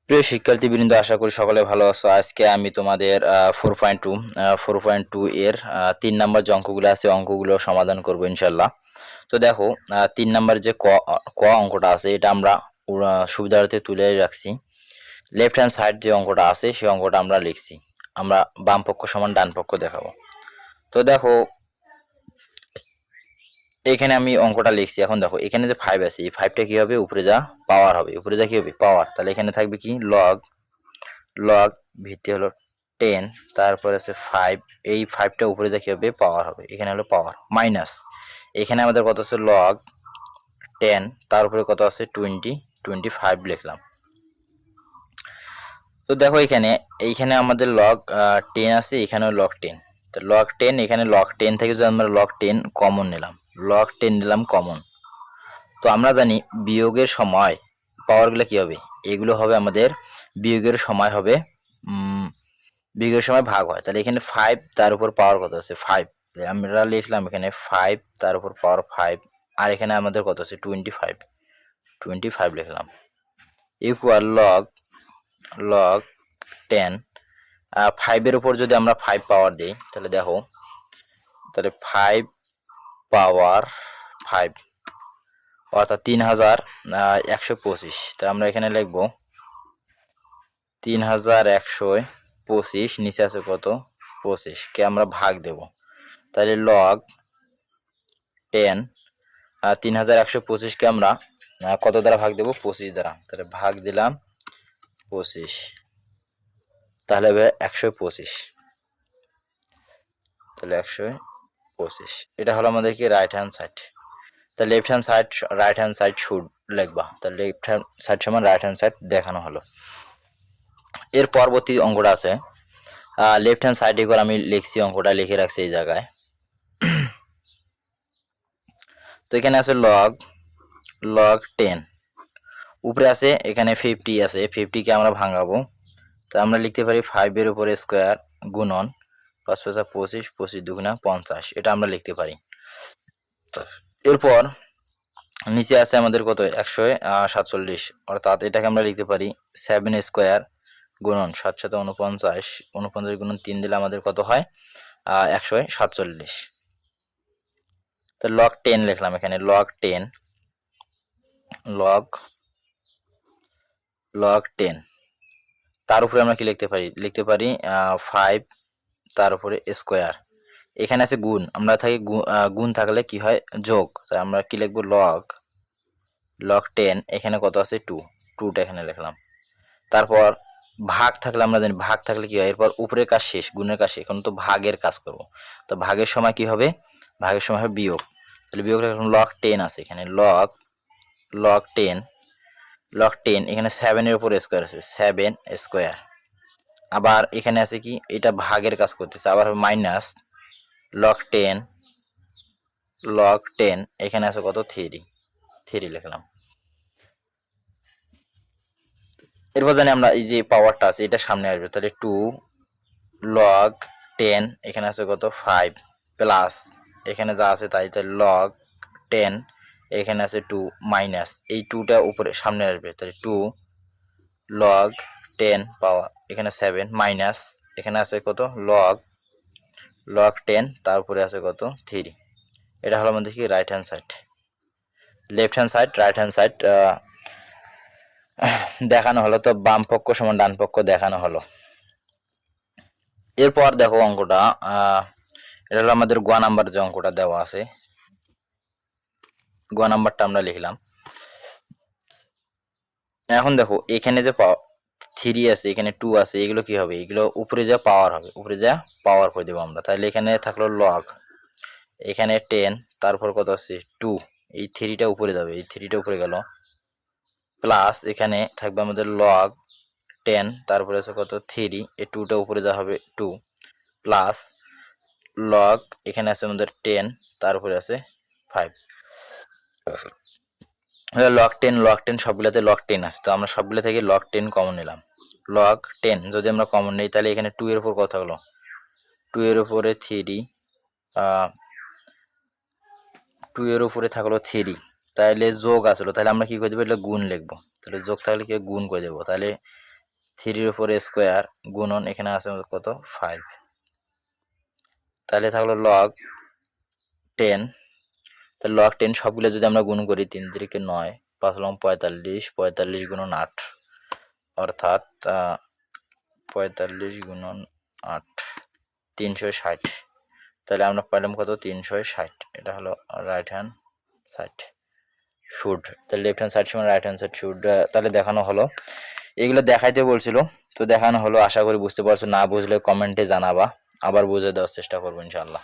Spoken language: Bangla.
প্রিয় শিক্ষার্থীবৃন্দ, আশা করি সকলে ভালো আছো। আজকে আমি তোমাদের 4.2 এর 3 নাম্বার যে অঙ্কগুলো আছে অঙ্কগুলো সমাধান করব ইনশাল্লাহ। তো দেখো, 3 নাম্বার যে ক অঙ্কটা আছে এটা আমরা সুবিধার্থে তুলে রাখছি। লেফট হ্যান্ড সাইড যে অঙ্কটা আছে সেই অঙ্কটা আমরা লিখছি। আমরা বাম পক্ষ সমান ডান পক্ষ দেখাবো। তো দেখো, এখানে আমি অঙ্কটা লিখছি। এখন দেখো, এখানে যে 5 আছে, এই 5টা কি হবে? উপরে যা পাওয়ার হবে, উপরে যা কি হবে? পাওয়ার। তাহলে এখানে থাকবে কি? লগ লগ ভিত্তি হলো 10, তারপর আছে 5। এই 5টা উপরে যা কি হবে? পাওয়ার হবে। এখানে হলো পাওয়ার মাইনাস, এখানে আমাদের কত আছে? লগ 10, তার উপরে কত আছে? 25 লিখলাম। তো দেখো, এইখানে আমাদের লগ 10 আছে, এখানেও লগ 10। তো লগ 10, এখানে লগ 10 থেকে যদি আমরা লগ 10 কমন নিলাম, লগ 10 নিলাম কমন। তো আমরা জানি বিয়োগের সময় পাওয়ারগুলো কি হবে? এগুলো হবে আমাদের বিয়োগের সময় হবে, বিয়োগের সময় ভাগ হয়। তাহলে এখানে 5, তার উপর পাওয়ার কত আছে? 5। আমরা লিখলাম এখানে 5, তার উপর পাওয়ার 5। আর এখানে আমাদের কত আছে? 25 লিখলাম। ইকুয়াল লগ 10, 5-এর উপর যদি আমরা 5 পাওয়ার দিই, তাহলে দেখো, তাহলে 5 পাওয়ার 5 অর্থাৎ 3125। তো আমরা এখানে লিখবো 3125, নিচে আছে কত? 25 কে আমরা ভাগ দেব। তাহলে লগ 10, 3125 কে আমরা কত দ্বারা ভাগ দেব? 25 দ্বারা। তাহলে ভাগ দিলাম 25, তাহলে হবে 125। তাহলে 125, এটা হলো আমাদের কি? Right hand side. তা left hand side right hand side should লিখবা। তাহলে লেফট হ্যান্ড সাইড সমান রাইট হ্যান্ড সাইড দেখানো হলো। এর পরবর্তী অঙ্কটা আছে লেফট হ্যান্ড সাইড ইকুয়াল, আমি লিখছি, অঙ্কটা লিখে রাখছি এই জায়গায়। তো এখানে আছে লগ 10, উপরে আছে এখানে 50 আছে, 50 কে আমরা ভাঙাবো। তো আমরা লিখতে পারি 5-এর উপরে স্কোয়ার গুণন 5 5 25, 25 দুগুণা 50, এটা আমরা লিখতে পারি। এরপর নিচে আছে আমাদের কত? 147, অর্থাৎ এটাকে আমরা লিখতে পারি 7 স্কোয়ার গুণন 7 7 49, 49 গুণন 3 দিলে আমাদের কত হয়? 147। তো লগ 10 লিখলাম এখানে, লগ 10 লগ 10, তার উপরে আমরা কি লিখতে পারি 5, তার উপরে স্কোয়ার। এখানে আছে গুণ, আমরা থাকি গুণ থাকলে কি হয়? যোগ। তাই আমরা কি লিখবো? লগ 10, এখানে কত আছে? 2টা এখানে লিখলাম। তারপর ভাগ থাকলে আমরা জানি, ভাগ থাকলে কি হয়? এরপর উপরের কাজ শেষ, গুণের কাজ শেষ, এখন তো ভাগের কাজ করব। তো ভাগের সময় কি হবে? ভাগের সময় হবে বিয়োগ। তাহলে বিয়োগ লিখলাম লগ 10 আছে এখানে, লগ 10 এখানে 7-এর উপর স্কোয়ার আছে, 7 স্কোয়ার। আবার এখানে আছে কি? এটা ভাগের কাজ করতেছে, আবার হবে মাইনাস লগ 10 এখানে আছে কত? 3 লিখলাম। এরপর জানি আমরা এই যে পাওয়ারটা আছে এটা সামনে আসবে, তাহলে 2 লগ 10 এখানে আছে কত? 5 প্লাস এখানে যা আছে তাই, তাহলে লগ 10 এখানে আছে 2 মাইনাস এই 2টা উপরে সামনে আসবে, তাহলে 2 লগ 10 পাওয়ার এখানে 7 মাইনাস এখানে আছে কত? লগ 10, তার উপরে আছে কত? 3। এটা হলো আমাদের কি? Right hand side. Left hand side right hand side দেখানো হলো। তো বাম পক্ষ সমান ডান পক্ষ দেখানো হলো। এরপর দেখো অঙ্কটা, এটা হলো আমাদের গ নাম্বার যে অঙ্কটা দেওয়া আছে, গ নাম্বারটা আমরা লিখলাম। এখন দেখো, এখানে যে 3 আছে, এখানে 2 আছে, এগুলো কি হবে? এগুলো উপরে যা পাওয়ার হবে, উপরে যা পাওয়ার করে দেবো আমরা। তাহলে এখানে থাকলো লগ, এখানে 10, তারপর কত আছে? 2, এই 3টা উপরে যাবে, এই 3টা উপরে গেল, প্লাস এখানে থাকবে আমাদের লগ 10, তারপরে আছে কত? 3, এই 2টা উপরে যা হবে 2, প্লাস লগ এখানে আছে আমাদের 10, তার উপরে আছে 5। লগ 10 সবগুলোতে লগ 10 আছে, তো আমরা সবগুলো থেকে লগ 10 কমন নিলাম। লগ 10 যদি আমরা কমন নিই, তাহলে এখানে 2 এর উপর কত হলো? 2 এর উপরে 3, 2 এর উপরে থাকলো 3, তাহলে যোগ আসলো, তাহলে আমরা কি করে দেবো? এটা গুণ লিখবো। তাহলে যোগ থাকলে কি গুণ করে দেবো। তাহলে 3-র উপর স্কোয়ার গুণন এখানে আছে আমাদের কত 5, তাহলে থাকলো লগ 10। তাহলে লগ 10 সবগুলো যদি আমরা গুণ করি 3 3 9, 5 লং 45, 45 গুণন 8 অর্থাৎ 45 গুণন 8 360। তাহলে আমরা পাইলাম কত 360। এটা হলো রাইট হ্যান্ড সাইড শুড, তাহলে লেফট হ্যান্ড সাইড সমান রাইট হ্যান্ড সাইড শুড। তাহলে দেখানো হলো, এগুলো দেখাইতে বলছিল তো দেখানো হলো। আশা করি বুঝতে পারছো, না বুঝলে কমেন্টে জানাবা, আবার বুঝে দেওয়ার চেষ্টা করবো ইনশাআল্লাহ।